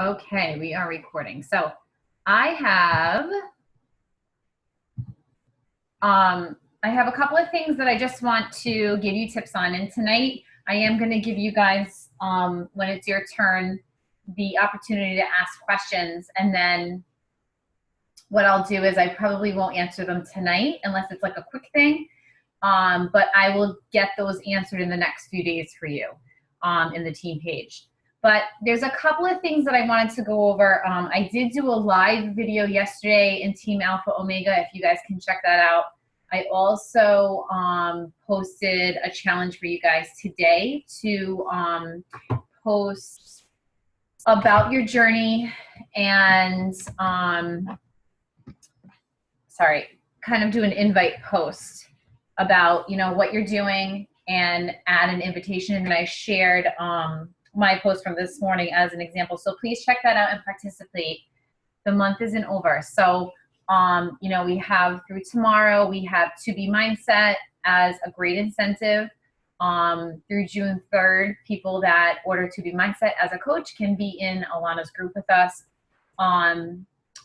Okay, we are recording. So I have a couple of things that I just want to give you tips on. And tonight I am going to give you guys, when it's your turn, the opportunity to ask questions. And then what I'll do is I probably won't answer them tonight unless it's like a quick thing. But I will get those answered in the next few days for you in the team page. But there's a couple of things that I wanted to go over. I did do a live video yesterday in Team Alpha Omega, if you guys can check that out. I also posted a challenge for you guys today to post about your journey and, kind of do an invite post about, what you're doing and add an invitation. And I shared my post from this morning as an example. So please check that out and participate. The month isn't over. So, we have through tomorrow, we have To Be Mindset as a great incentive. Through June 3rd, people that order To Be Mindset as a coach can be in Alana's group with us.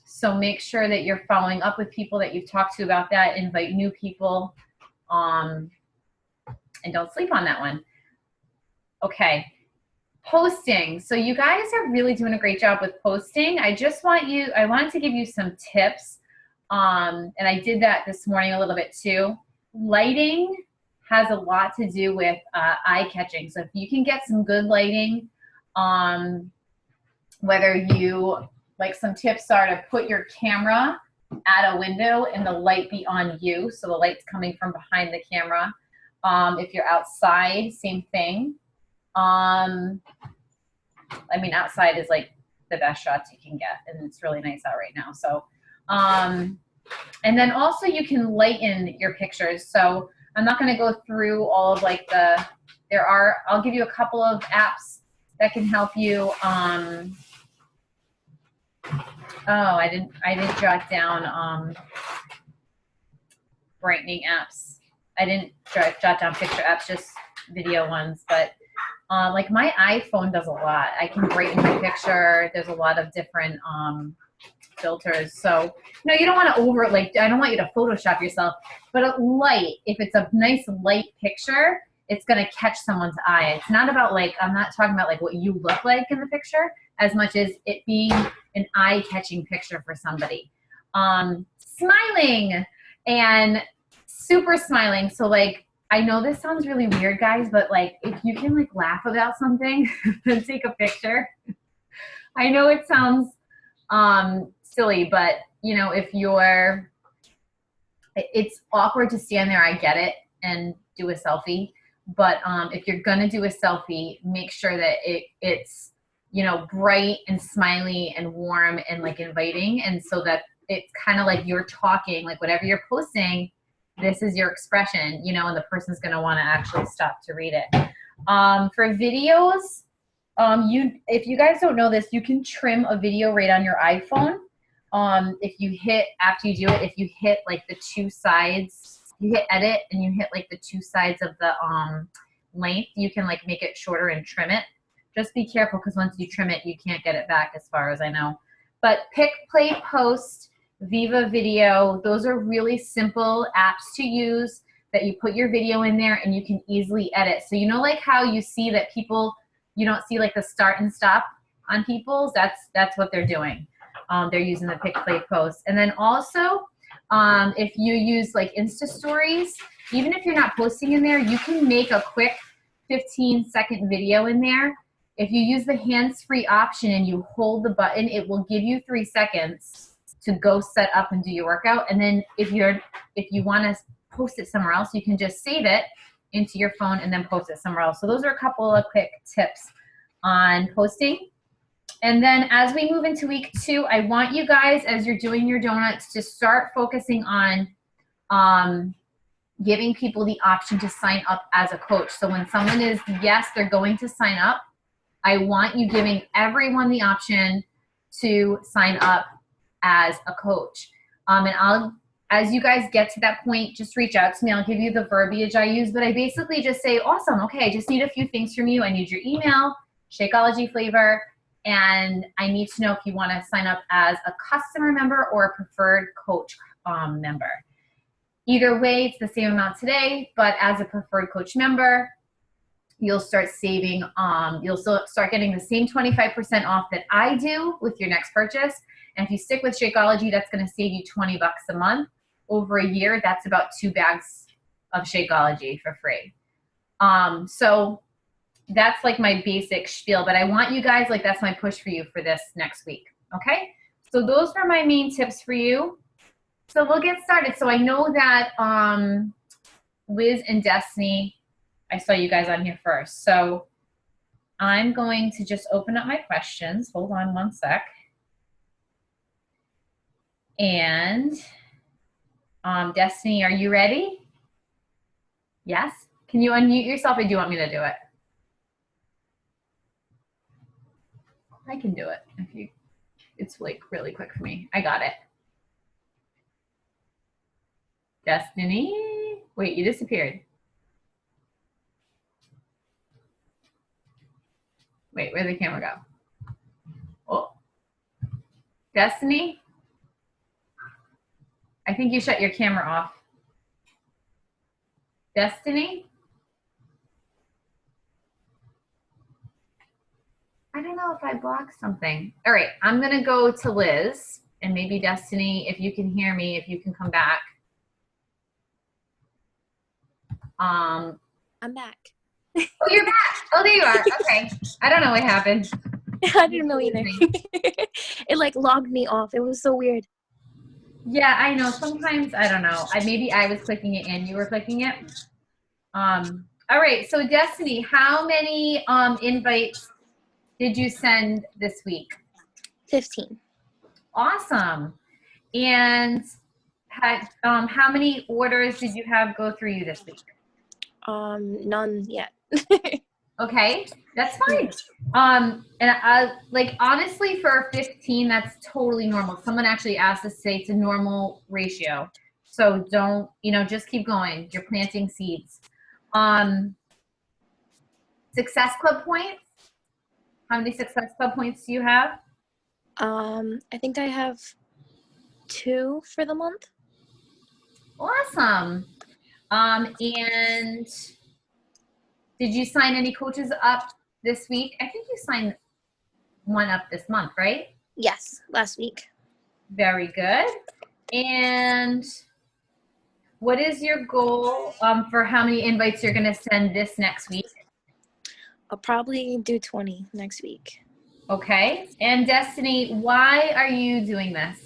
So make sure that you're following up with people that you've talked to about that. Invite new people. And don't sleep on that one. Okay. Posting. So you guys are really doing a great job with posting. I wanted to give you some tips. And I did that this morning a little bit too. Lighting has a lot to do with eye-catching. So if you can get some good lighting, whether you, like some tips are to put your camera at a window and the light be on you. So the light's coming from behind the camera. If you're outside, same thing. Outside is like the best shots you can get, and it's really nice out right now. So, and then also you can lighten your pictures. So I'm not going to go through all of I'll give you a couple of apps that can help you. I didn't jot down, brightening apps. I didn't jot down picture apps, just video ones, but like my iPhone does a lot. I can brighten my picture. There's a lot of different filters. So, you don't want to I don't want you to Photoshop yourself, but a light, if it's a nice light picture, it's going to catch someone's eye. It's not about I'm not talking about what you look like in the picture as much as it being an eye-catching picture for somebody. Smiling and super smiling. So I know this sounds really weird, guys, but if you can laugh about something and take a picture. I know it sounds silly, but it's awkward to stand there, I get it, and do a selfie. But if you're gonna do a selfie, make sure that it's bright and smiley and warm and inviting, and so that it's kind of like you're talking, whatever you're posting, this is your expression, and the person's going to want to actually stop to read it. For videos, if you guys don't know this, you can trim a video right on your iPhone. If you hit the two sides, you hit edit and you hit the two sides of the length, you can make it shorter and trim it. Just be careful, because once you trim it, you can't get it back, as far as I know. But Pick, Play, Post, Viva Video, those are really simple apps to use that you put your video in there and you can easily edit. So how you see that people, you don't see the start and stop on people's, that's what they're doing. They're using the Pick, Play, Post. And then also, if you use Insta Stories, even if you're not posting in there, you can make a quick 15-second video in there. If you use the hands-free option and you hold the button, it will give you 3 seconds to go set up and do your workout. And then if you want to post it somewhere else, you can just save it into your phone and then post it somewhere else. So those are a couple of quick tips on posting. And then as we move into week 2, I want you guys, as you're doing your donuts, to start focusing on giving people the option to sign up as a coach. So when someone is, yes, they're going to sign up, I want you giving everyone the option to sign up as a coach. As you guys get to that point, just reach out to me. I'll give you the verbiage I use, but I basically just say, awesome, okay, I just need a few things from you. I need your email, Shakeology flavor, And I need to know if you want to sign up as a customer member or a preferred coach member. Either way, it's the same amount today, but as a preferred coach member, you'll start saving, you'll start getting the same 25% off that I do with your next purchase. And if you stick with Shakeology, that's going to save you $20 a month. Over a year, that's about 2 bags of Shakeology for free. So that's like my basic spiel, but I want you guys, like, that's my push for you for this next week. Okay. So those are my main tips for you. So we'll get started. So I know that Liz and Destiny, I saw you guys on here first. So I'm going to just open up my questions. Hold on one sec. And Destiny, are you ready? Yes? Can you unmute yourself, or do you want me to do it? I can do it. It's like really quick for me. I got it. Destiny, wait, you disappeared. Wait, where'd the camera go? Oh, Destiny, I think you shut your camera off. Destiny? I don't know if I blocked something. All right, I'm gonna go to Liz, and maybe Destiny, if you can hear me, if you can come back. I'm back. Oh, you're back. Oh, there you are. Okay. I don't know what happened. I didn't know either. It like logged me off. It was so weird. Yeah, I know. Sometimes, I don't know. Maybe I was clicking it and you were clicking it. All right. So Destiny, how many invites did you send this week? 15. Awesome. And how many orders did you have go through you this week? None yet. Okay, that's fine. And I, like, honestly, for 15, that's totally normal. Someone actually asked us to say it's a normal ratio. So don't, just keep going. You're planting seeds. Success Club points. How many Success Club points do you have? I think I have 2 for the month. Awesome. And did you sign any coaches up this week? I think you signed one up this month, right? Yes, last week. Very good. And what is your goal for how many invites you're going to send this next week? I'll probably do 20 next week. Okay. And Destiny, why are you doing this?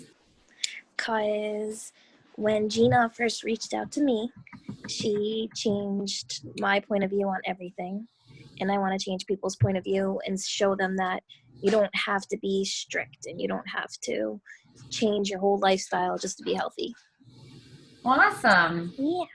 Because when Gina first reached out to me, she changed my point of view on everything. And I want to change people's point of view and show them that you don't have to be strict and you don't have to change your whole lifestyle just to be healthy. Awesome. Yeah.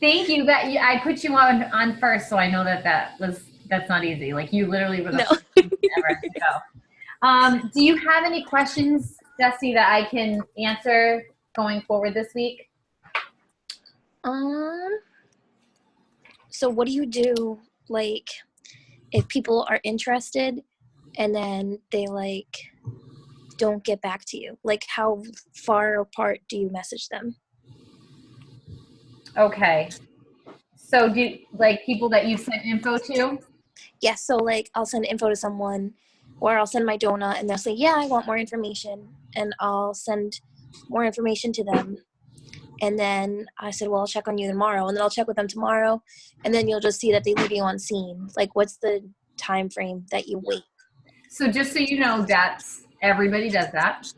Thank you. I put you on first, so I know that's not easy. Like, you literally were the first ever to go. Do you have any questions, Destiny, that I can answer going forward this week? So what do you do, like, if people are interested and then they don't get back to you? Like, how far apart do you message them? Okay. So do, like, people that you sent info to? Yes, so I'll send info to someone, or I'll send my donut and they'll say, yeah, I want more information, and I'll send more information to them. And then I said, well, I'll check on you tomorrow, and then I'll check with them tomorrow, and then you'll just see that they leave you on scene. Like, what's the time frame that you wait? So just so you know, everybody does that.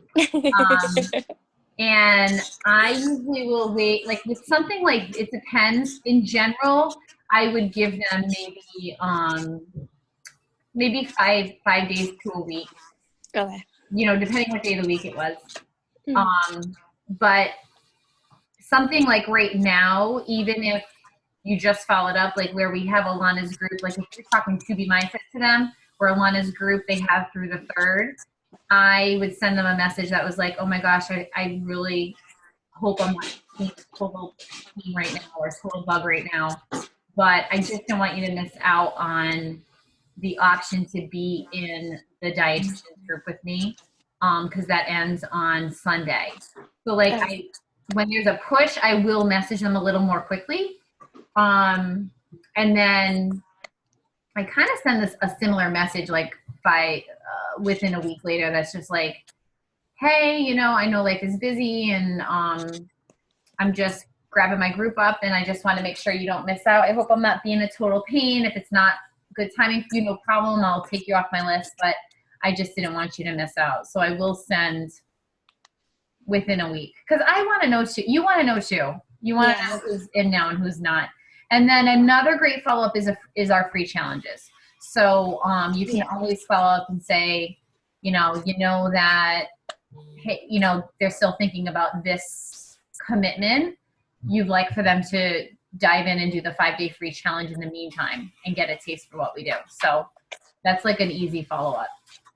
And I usually will wait, like, with something like, it depends. In general, I would give them maybe five days to a week. Okay. Depending what day of the week it was. But something like right now, even if you just followed up, like where we have Alana's group, like if you're talking To Be Mindset to them, where Alana's group they have through the 3rd, I would send them a message that was like, oh my gosh, I really hope I'm not total right now or total bug right now, but I just don't want you to miss out on the option to be in the dietitian's group with me, because that ends on Sunday. So like when there's a push, I will message them a little more quickly. And then I kind of send this a similar message like by within a week later. That's just like, hey, you know, I know life is busy, and I'm just grabbing my group up, and I just want to make sure you don't miss out. I hope I'm not being a total pain. If it's not good timing for you, no problem. I'll take you off my list, but I just didn't want you to miss out. So I will send within a week, because I want to know too. You want to know too. You want to know who's in now and who's not. And then another great follow-up is our free challenges. So you can always follow up and say, you know that, hey, you know, they're still thinking about this commitment. You'd like for them to dive in and do the 5-day free challenge in the meantime and get a taste for what we do. So that's like an easy follow-up,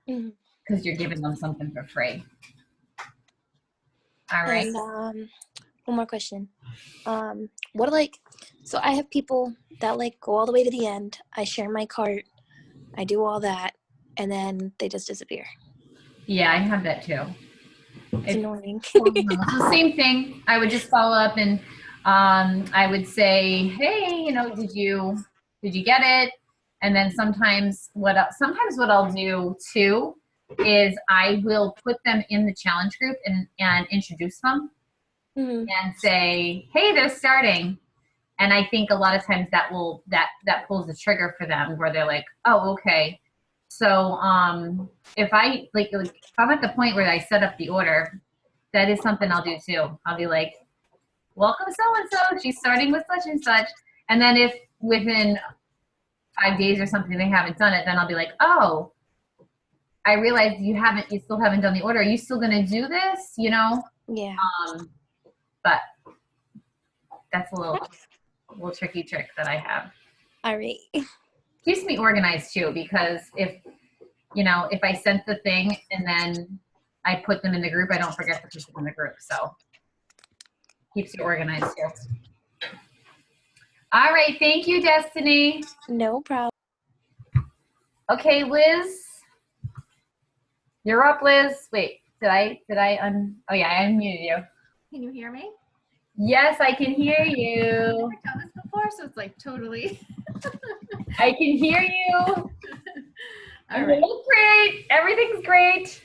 because you're giving them something for free. All right. And one more question. What so I have people that like go all the way to the end. I share my cart. I do all that, and then they just disappear. Yeah, I have that too. It's annoying. So same thing. I would just follow up, and I would say, hey, you know, did you get it? And then sometimes what I'll do too is I will put them in the challenge group and introduce them and say, hey, they're starting. And I think a lot of times that pulls the trigger for them, where they're like, oh, okay. So if I if I'm at the point where I set up the order, that is something I'll do too. I'll be like, welcome so-and-so, she's starting with such and such. And then if within 5 days or something they haven't done it, then I'll be like, oh, I realized you still haven't done the order. Are you still gonna do this? You know? Yeah. But that's a little tricky trick that I have. All right. Keeps me organized too, because if I sent the thing and then I put them in the group, I don't forget to put them in the group. So keeps you organized too. All right. Thank you, Destiny. No problem. Okay, Liz. You're up, Liz. Wait, oh yeah, I unmuted you. Can you hear me? Yes, I can hear you. I've done this before, so it's like totally. I can hear you. All right. You look great. Everything's great.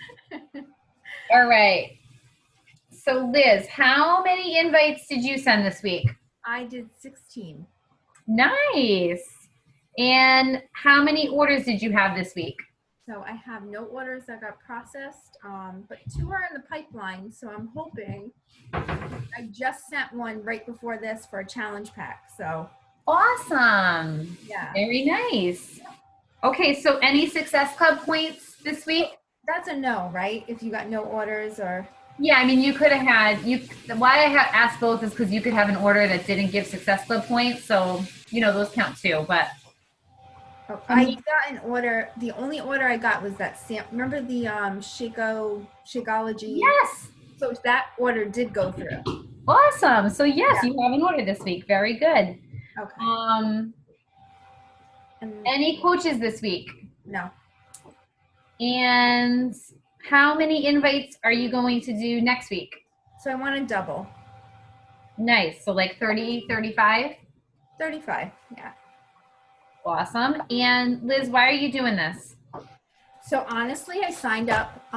All right. So Liz, how many invites did you send this week? I did 16. Nice. And how many orders did you have this week? So I have no orders that got processed, but 2 are in the pipeline. So I'm hoping. I just sent one right before this for a challenge pack. So awesome. Yeah. Very nice. Okay, so any Success Club points this week? That's a no, right? If you got no orders or. Yeah, I mean, you could have had, why I have asked both is because you could have an order that didn't give Success Club points. So, those count too, but. I got an order. The only order I got was that remember the Shakeology? Yes. So that order did go through. Awesome. So yes, you have an order this week. Very good. Okay. Any coaches this week? No. And how many invites are you going to do next week? So I want to double. Nice. So like 30, 35? 35, yeah. Awesome. And Liz, why are you doing this? So honestly, I signed up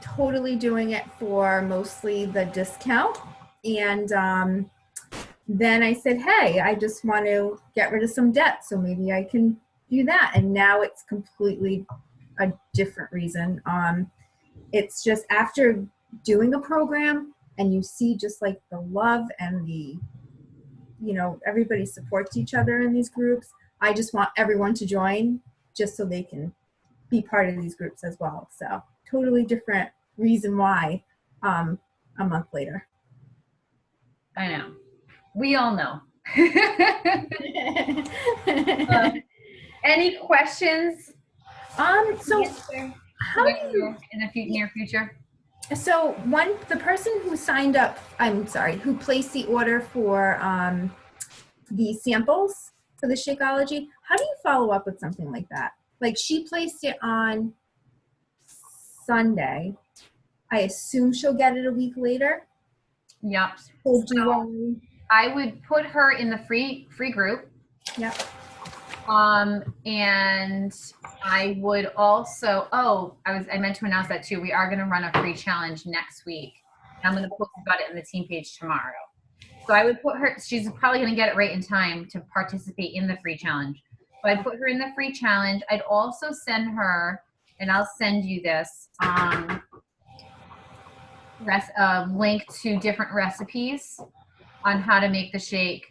totally doing it for mostly the discount. And then I said, hey, I just want to get rid of some debt. So maybe I can do that. And now it's completely a different reason. It's just after doing a program and you see just like the love and the, everybody supports each other in these groups. I just want everyone to join just so they can be part of these groups as well. So totally different reason why a month later. I know. We all know. Any questions? So how do you in the near future? So the person who signed up, who placed the order for the samples for the Shakeology, how do you follow up with something like that? like she placed it on Sunday. I assume she'll get it a week later. Yep. So So I would put her in the free group. Yep. And I would also, I meant to announce that too. We are going to run a free challenge next week. I'm going to post about it in the team page tomorrow. So I would put her, she's probably going to get it right in time to participate in the free challenge. So I'd put her in the free challenge. I'd also send her, and I'll send you this, link to different recipes on how to make the shake,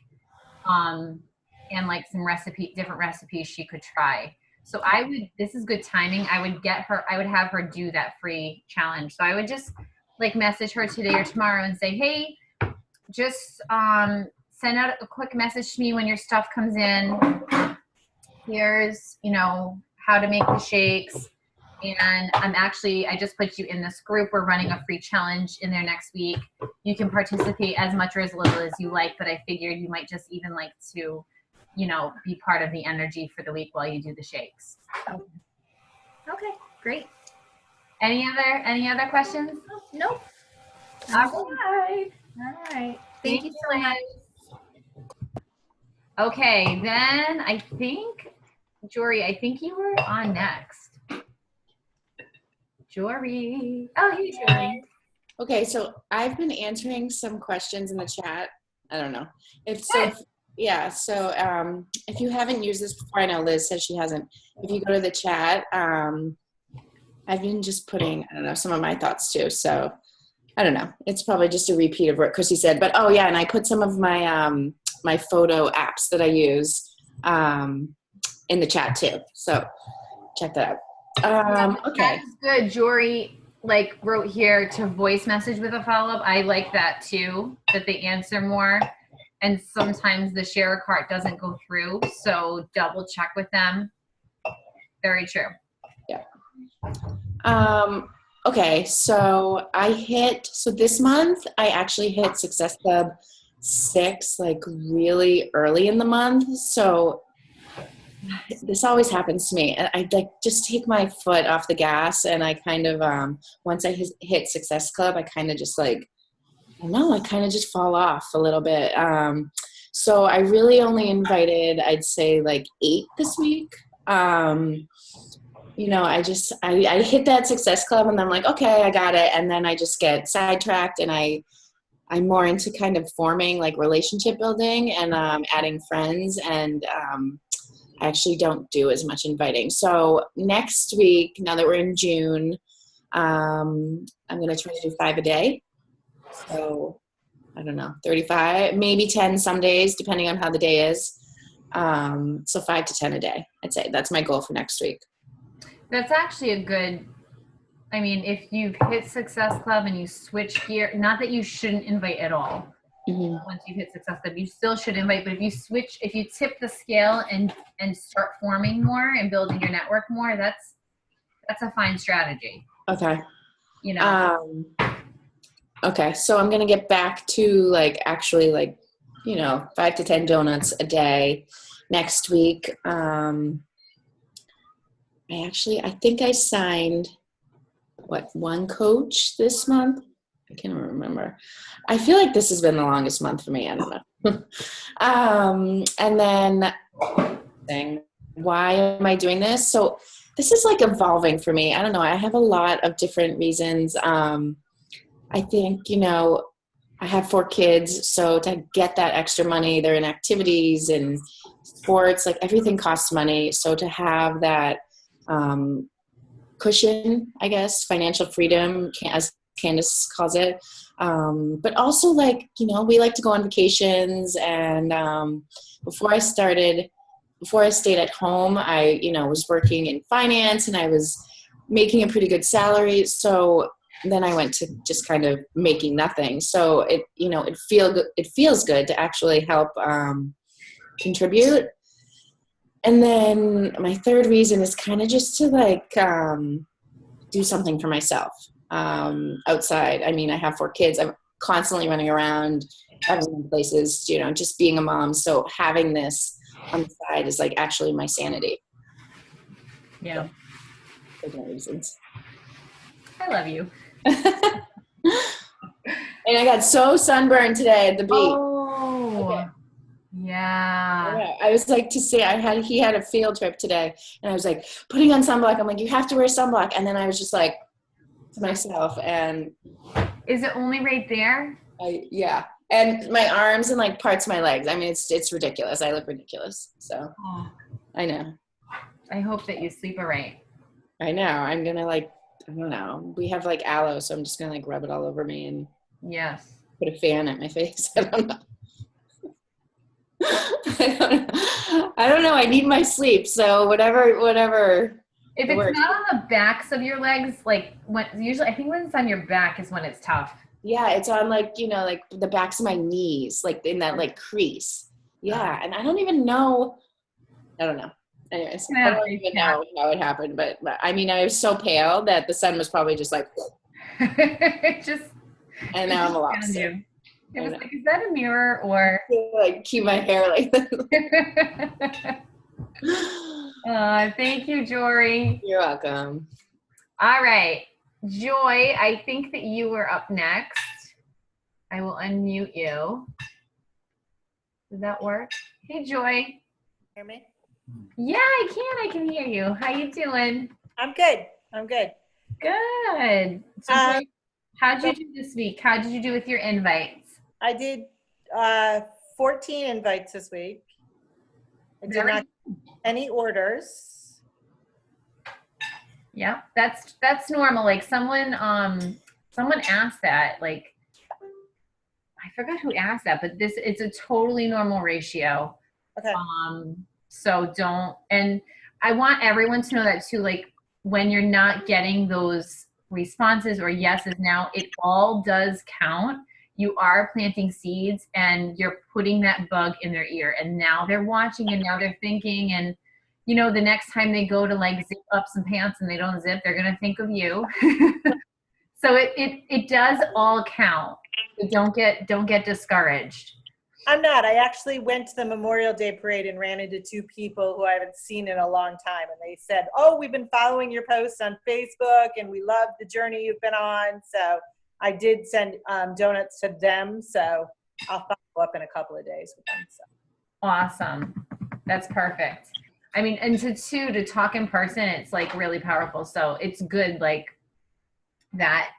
and like some different recipes she could try. So this is good timing. I would have her do that free challenge. So I would just like message her today or tomorrow and say, hey, just send out a quick message to me when your stuff comes in. Here's, how to make the shakes. And I just put you in this group. We're running a free challenge in there next week. You can participate as much or as little as you like, but I figured you might just even like to, be part of the energy for the week while you do the shakes. Okay, great. Any other questions? Nope. All right. All right. Thank you so much. Okay, then I think, Jory, you were on next. Jory. Oh, hey, Jory. Okay, so I've been answering some questions in the chat. I don't know. If you haven't used this before, I know Liz says she hasn't. If you go to the chat, I've been just putting, I don't know, some of my thoughts too. So I don't know. It's probably just a repeat of what Chrissy said. But and I put some of my my photo apps that I use in the chat too. So check that out. Okay. That's good. Jory wrote here to voice message with a follow-up. I like that too, that they answer more. And sometimes the share cart doesn't go through. So double check with them. Very true. Yeah. Okay. So this month I actually hit Success Club 6, really early in the month. So this always happens to me. And I just take my foot off the gas, and I kind of, once I hit Success Club, I kind of just I kind of just fall off a little bit. So I really only invited, I'd say 8 this week. I hit that Success Club, and then I'm like, okay, I got it. And then I just get sidetracked, and I'm more into kind of forming relationship building and adding friends, and I actually don't do as much inviting. So next week, now that we're in June, I'm going to try to do 5 a day. So I don't know, 35, maybe 10 some days, depending on how the day is. So 5 to 10 a day, I'd say. That's my goal for next week. That's actually a good, if you hit Success Club and you switch gear, not that you shouldn't invite at all. Mm-hmm. Once you hit Success Club, you still should invite, but if you tip the scale and start forming more and building your network more, that's a fine strategy. Okay. Okay, so I'm gonna get back to 5 to 10 donuts a day next week. I think I signed one coach this month. I can't remember. I feel like this has been the longest month for me. I don't know. And then why am I doing this? So this is evolving for me. I don't know. I have a lot of different reasons. I think, I have 4 kids. So to get that extra money, they're in activities and sports, everything costs money. So to have that cushion, I guess, financial freedom, as Candace calls it. But also we like to go on vacations, and before I stayed at home, I, was working in finance, and I was making a pretty good salary. So then I went to just kind of making nothing. So it feels good to actually help contribute. And then my third reason is kind of just to do something for myself. Outside. I have 4 kids. I'm constantly running around, traveling places, just being a mom. So having this on the side is actually my sanity. Yeah. For no reasons. I love you. And I got so sunburned today at the beach. Oh, Okay. yeah. Yeah, I was like to say he had a field trip today, and I was like putting on sunblock. I'm like, you have to wear sunblock, and then I was just like to myself, and Is it only right there? yeah, and my arms and like parts of my legs. I mean, it's ridiculous. I look ridiculous. So I know. I hope that you sleep all right. I know. I'm gonna I don't know. We have like aloe, so I'm just gonna like rub it all over me and Yes. put a fan at my face. I don't know. I don't know. I need my sleep. So whatever. If it's not on the backs of your legs, like usually I think when it's on your back is when it's tough. Yeah, it's on like the backs of my knees, like in that like crease. Yeah, and I don't even know. I don't know. Anyways, I don't even know how it happened, but I mean, I was so pale that the sun was probably just like, and now I'm a lobster. It was like, is that a mirror or like keep my hair like that? Thank you, Jory. You're welcome. All right, Joy, I think that you were up next. I will unmute you. Does that work? Hey, Joy. Hear me? Yeah, I can hear you. How you doing? I'm good. Good. So, Joy, how'd you do this week? How did you do with your invites? I did 14 invites this week. I did not get any orders. Yeah, that's normal. Like someone asked that. Like I forgot who asked that, but it's a totally normal ratio. Okay. So don't, and I want everyone to know that too. Like when you're not getting those responses or yeses now, it all does count. You are planting seeds and you're putting that bug in their ear, and now they're watching and now they're thinking, and the next time they go to like zip up some pants and they don't zip, they're going to think of you. So it does all count. So don't get discouraged. I'm not. I actually went to the Memorial Day parade and ran into two people who I haven't seen in a long time. And they said, oh, we've been following your posts on Facebook and we love the journey you've been on. So I did send donuts to them. So I'll follow up in a couple of days with them. So. Awesome. That's perfect. I mean, and to talk in person, it's like really powerful. So it's good like that,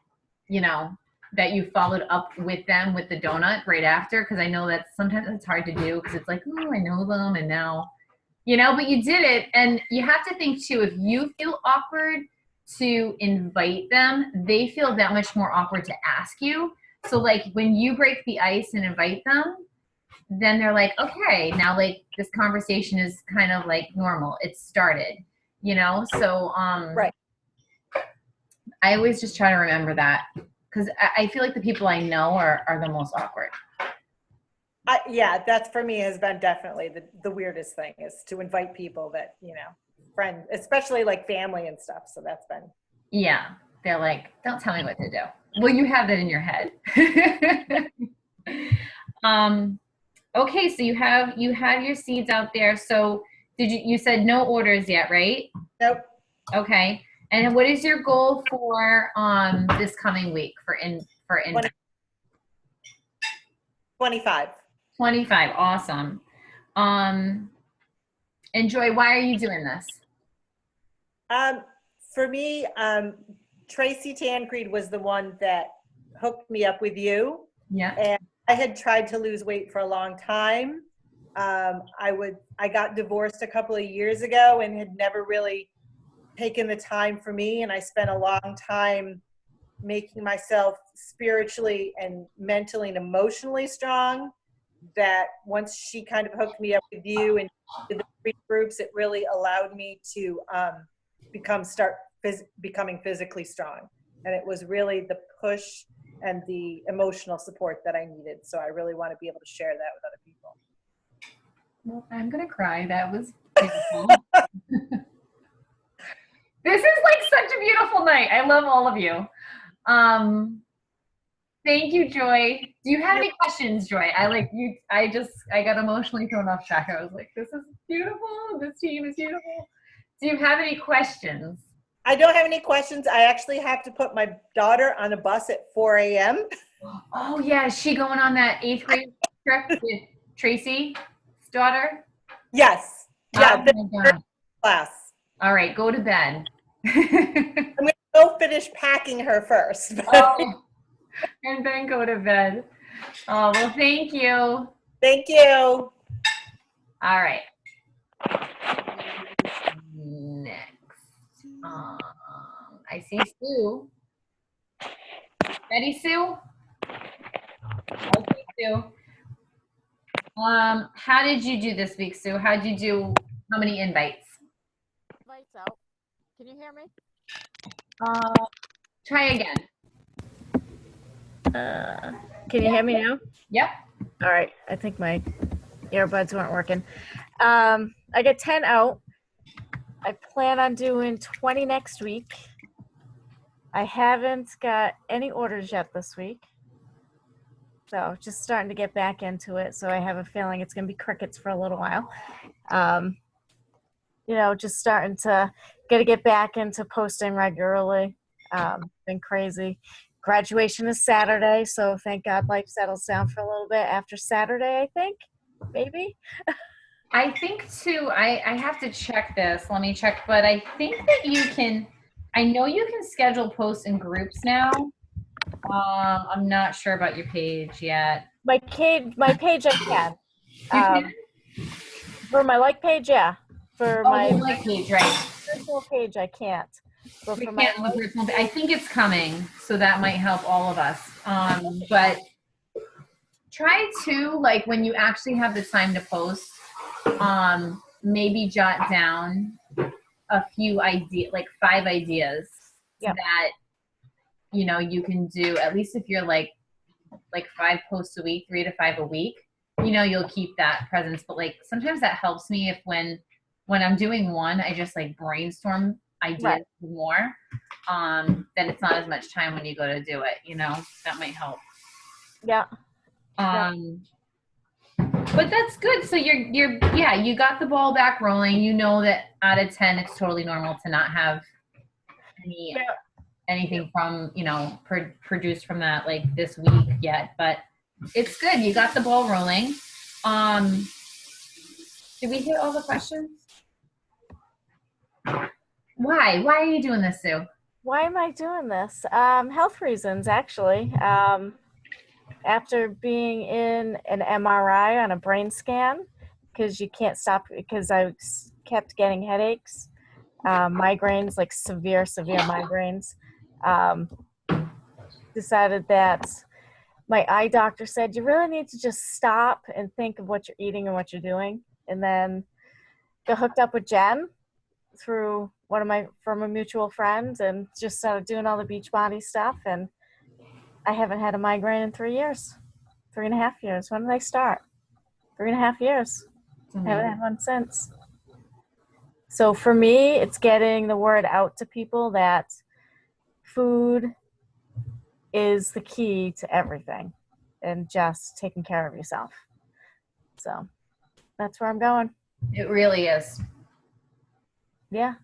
that you followed up with them with the donut right after, because I know that sometimes it's hard to do because it's like, oh, I know them and now, but you did it. And you have to think too, if you feel awkward to invite them, they feel that much more awkward to ask you. So like when you break the ice and invite them, then they're like, okay, now like this conversation is kind of like normal. It's started, so right. I always just try to remember that, because I feel like the people I know are the most awkward. Yeah, that's for me has been definitely the weirdest thing, is to invite people that, friends, especially like family and stuff. So that's been. Yeah. They're like, don't tell me what to do. Well, you have that in your head. Okay. So you have your seeds out there. So you said no orders yet, right? Nope. Okay. And what is your goal for this coming week for 25. 25. Awesome. And Joy, why are you doing this? For me, Tracy Tancred was the one that hooked me up with you. Yeah. And I had tried to lose weight for a long time. I got divorced a couple of years ago and had never really taken the time for me. And I spent a long time making myself spiritually and mentally and emotionally strong, that once she kind of hooked me up with you and did the 3 groups, it really allowed me to becoming physically strong. And it was really the push and the emotional support that I needed. So I really want to be able to share that with other people. Well, I'm going to cry. That was beautiful. This is like such a beautiful night. I love all of you. Thank you, Joy. Do you have any questions, Joy? I got emotionally thrown off track. I was like, this is beautiful. This team is beautiful. Do you have any questions? I don't have any questions. I actually have to put my daughter on a bus at 4 a.m. Oh yeah, is she going on that 8th grade trip with Tracy's daughter? Yes. Yeah, Oh my God. class. All right, go to bed. I'm going to go finish packing her first. Oh, and then go to bed. Oh, well, thank you. Thank you. All right. Next. I see Sue. Ready, Sue? Okay, Sue. How did you do this week, Sue? How many invites? Lights out. Can you hear me? Try again. Can you hear me now? Yep. All right. I think my earbuds weren't working. I get 10 out. I plan on doing 20 next week. I haven't got any orders yet this week. So just starting to get back into it. So I have a feeling it's going to be crickets for a little while. Just starting to get back into posting regularly. Been crazy. Graduation is Saturday, so thank God life settles down for a little bit after Saturday, I think, maybe. I think too, I have to check this. Let me check, but I think that I know you can schedule posts in groups now. I'm not sure about your page yet. My page I can. For my like page, yeah. For my your like page, right? personal page, I can't. But We for my can't on the personal I think it's coming, so that might help all of us. But try to, like, when you actually have the time to post, maybe jot down a few ideas, like 5 ideas that you can do, at least if you're like 5 posts a week, 3 to 5 a week, you'll keep that presence. But like sometimes that helps me if when I'm doing one, I just like brainstorm ideas more. Then it's not as much time when you go to do it, that might help. Yeah. But that's good. So you got the ball back rolling. You know that out of 10, it's totally normal to not have anything from, produced from that like this week yet, but it's good. You got the ball rolling. Did we hit all the questions? Why are you doing this, Sue? Why am I doing this? Health reasons, actually. After being in an MRI on a brain scan, because you can't stop, because I kept getting headaches, migraines, like severe migraines. Decided that my eye doctor said, you really need to just stop and think of what you're eating and what you're doing. And then got hooked up with Jen through from a mutual friend, and just started doing all the Beachbody stuff. And I haven't had a migraine in 3 years, 3.5 years. When did I start? 3.5 years. I haven't had one since. So for me, it's getting the word out to people that food is the key to everything, and just taking care of yourself. So that's where I'm going. It really is. Yeah.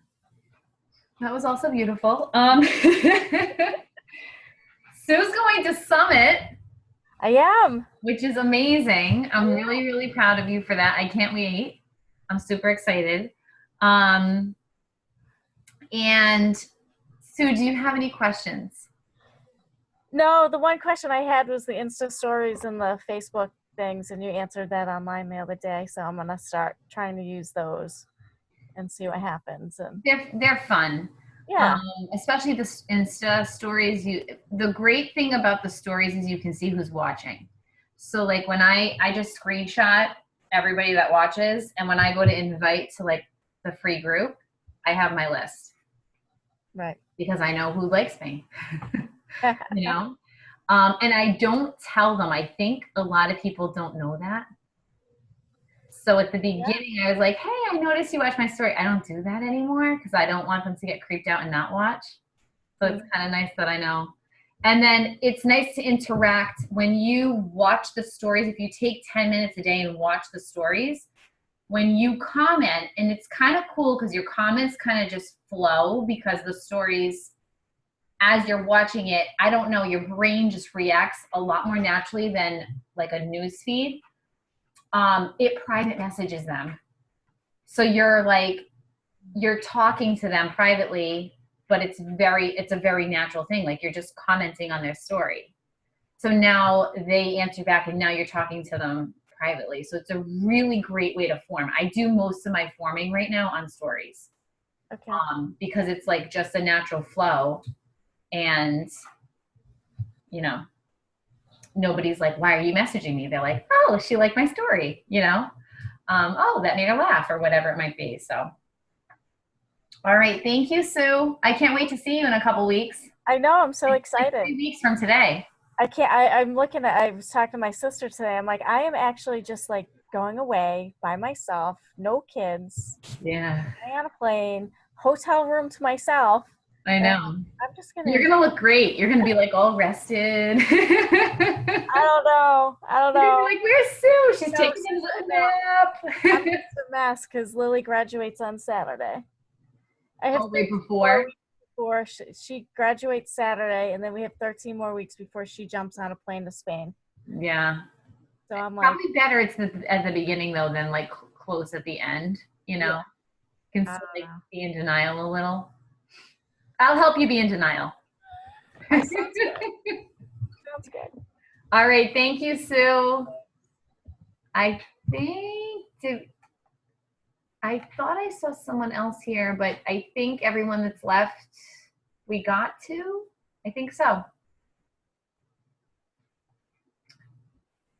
That was also beautiful. Sue's going to Summit. I am. Which is amazing. I'm really, really proud of you for that. I can't wait. I'm super excited. And Sue, do you have any questions? No, the one question I had was the Insta stories and the Facebook things, and you answered that online the other day. So I'm gonna start trying to use those and see what happens. And they're fun. Yeah. Especially the Insta stories. The great thing about the stories is you can see who's watching. So like when I just screenshot everybody that watches, and when I go to invite to like the free group, I have my list. Right. Because I know who likes me. And I don't tell them. I think a lot of people don't know that. So at the beginning, I was like, hey, I noticed you watched my story. I don't do that anymore because I don't want them to get creeped out and not watch. So it's kind of nice that I know. And then it's nice to interact when you watch the stories. If you take 10 minutes a day and watch the stories, when you comment, and it's kind of cool because your comments kind of just flow because the stories, as you're watching it, I don't know, your brain just reacts a lot more naturally than like a news feed. It private messages them. So you're talking to them privately, but it's a very natural thing. Like you're just commenting on their story. So now they answer back and now you're talking to them privately. So it's a really great way to form. I do most of my forming right now on stories. Okay. Because it's like just a natural flow, and you know, nobody's like, why are you messaging me? They're like, oh, she liked my story, you know? Oh, that made her laugh or whatever it might be. So, all right. Thank you, Sue. I can't wait to see you in a couple weeks. I know. I'm so Like excited. 3 weeks from today. I can't. I was talking to my sister today. I'm like, I am actually just like going away by myself, no kids, Yeah. staying on a plane, hotel room to myself. I know. I'm just gonna. You're gonna look great. You're gonna be like all rested. I don't know. You're gonna be like, where's Sue? She's No, taking a little nap. I'm just a mess because Lily graduates on Saturday. I have Right 13 before. more weeks before she graduates Saturday, and then we have 13 more weeks before she jumps on a plane to Spain. Yeah. So I'm like, Probably better it's at the beginning though than like close at the end. You know, you can still like be in denial a little. I'll help you be in denial. sounds good. Sounds good. All right. Thank you, Sue. I thought I saw someone else here, but I think everyone that's left, we got to. I think so.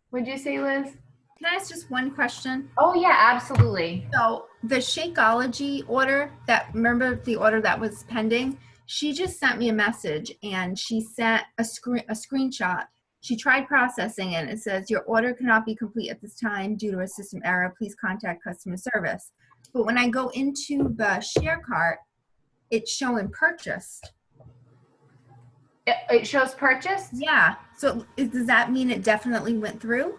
What'd you say, Liz? Can I ask just one question? Oh, yeah, absolutely. So the Shakeology order, remember the order that was pending? She just sent me a message and she sent a screenshot. She tried processing it. It says, your order cannot be complete at this time due to a system error. Please contact customer service. But when I go into the share cart, it's showing purchased. It shows purchased? Yeah. So does that mean it definitely went through?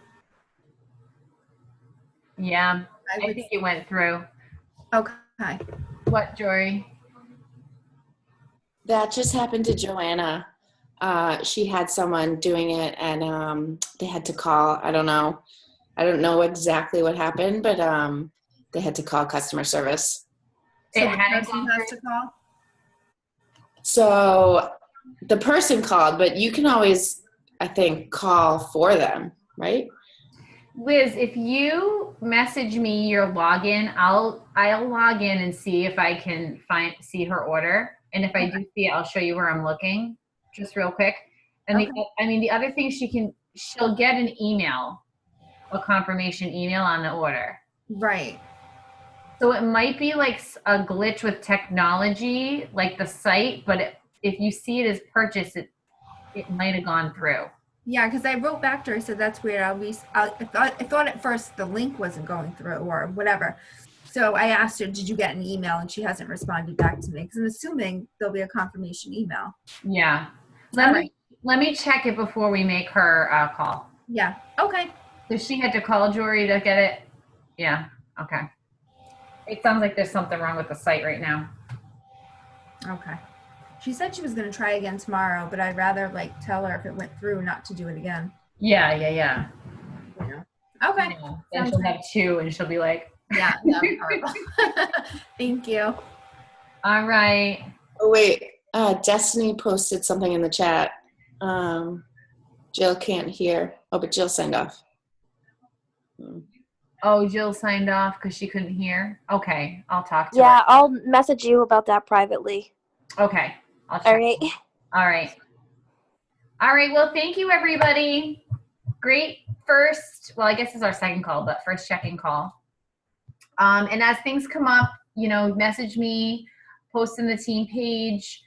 Yeah, I think it went through. Okay. What, Jory? That just happened to Joanna. She had someone doing it and they had to call. I don't know exactly what happened, but they had to call customer service. So the person has to call? So the person called, but you can always, I think, call for them, right? Liz, if you message me your login, I'll log in and see if I can see her order. And if I do see it, I'll show you where I'm looking, just real quick. And the other thing she'll get an email, a confirmation email on the order. Right. So it might be like a glitch with technology, like the site, but if you see it as purchase, it might have gone through. Yeah, because I wrote back to her, I said, that's weird. I thought at first the link wasn't going through or whatever. So I asked her, did you get an email? And she hasn't responded back to me because I'm assuming there'll be a confirmation email. Yeah. Let me check it before we make her call. Yeah. Okay. So she had to call Jory to get it? Yeah. Okay. It sounds like there's something wrong with the site right now. Okay. She said she was going to try again tomorrow, but I'd rather tell her if it went through not to do it again. Yeah. Yeah. Okay. Yeah. Then she'll have two and she'll be like, yeah, no, horrible. Thank you. All right. Oh, wait. Destiny posted something in the chat. Jill can't hear. Oh, but Jill signed off. Oh, Jill signed off because she couldn't hear. Okay. I'll talk to her. Yeah, I'll message you about that privately. Okay. I'll check. All right. All right. All right. Well, thank you, everybody. Great first, well, I guess it's our second call, but first check-in call. And as things come up, message me, post in the team page.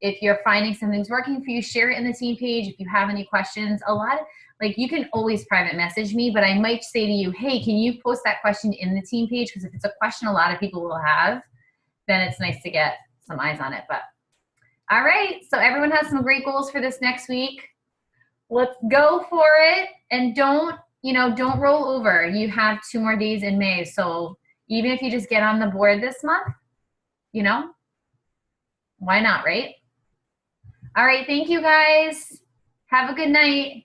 If you're finding something's working for you, share it in the team page. If you have any questions, you can always private message me, but I might say to you, hey, can you post that question in the team page? Because if it's a question a lot of people will have, then it's nice to get some eyes on it. But all right, so everyone has some great goals for this next week. Let's go for it, and don't you know, don't roll over. You have 2 more days in May. So even if you just get on the board this month, you know, why not, right? All right. Thank you guys. Have a good night.